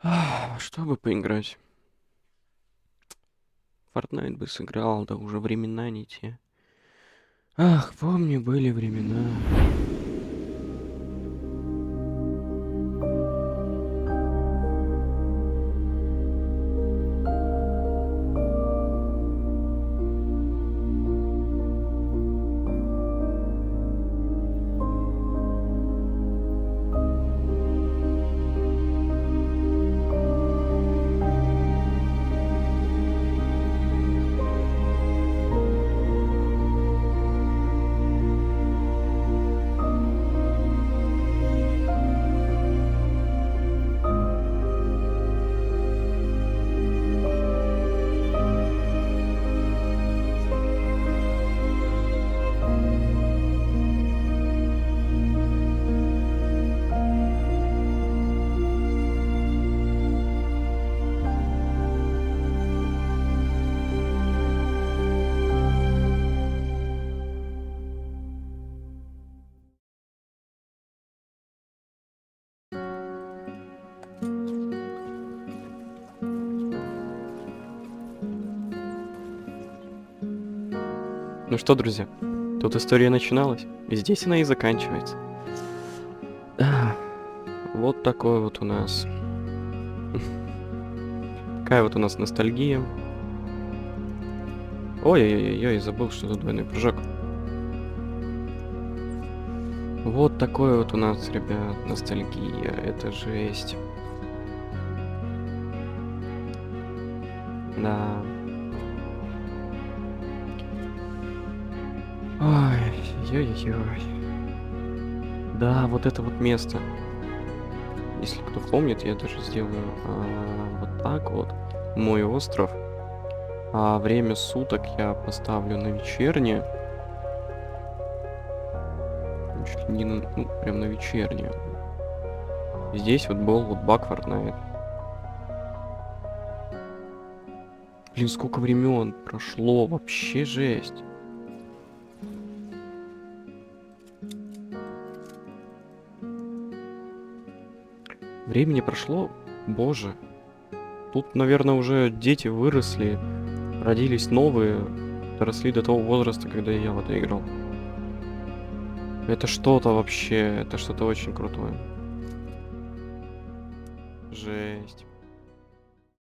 Что бы поиграть? Fortnite бы сыграл, да уже времена не те. Ах, помню, были времена. Ну что, друзья, тут история начиналась, и здесь она и заканчивается. Да, вот такой вот у нас. Такая вот у нас ностальгия. Ой-ой-ой, забыл, что тут двойной прыжок. Вот такой вот у нас, ребят, ностальгия. Это жесть. Да. Ой, ой-ой-ой. Да, вот это вот место. Если кто помнит, я даже сделаю вот так вот. Мой остров. А время суток я поставлю на вечернее. Чуть ли не ну, прям на вечернее. Здесь вот был вот баг Fortnite. Блин, сколько времен прошло, вообще жесть. Времени прошло, боже. Тут, наверное, уже дети выросли, родились новые, доросли до того возраста, когда я в это играл. Это что-то вообще, это что-то очень крутое. Жесть.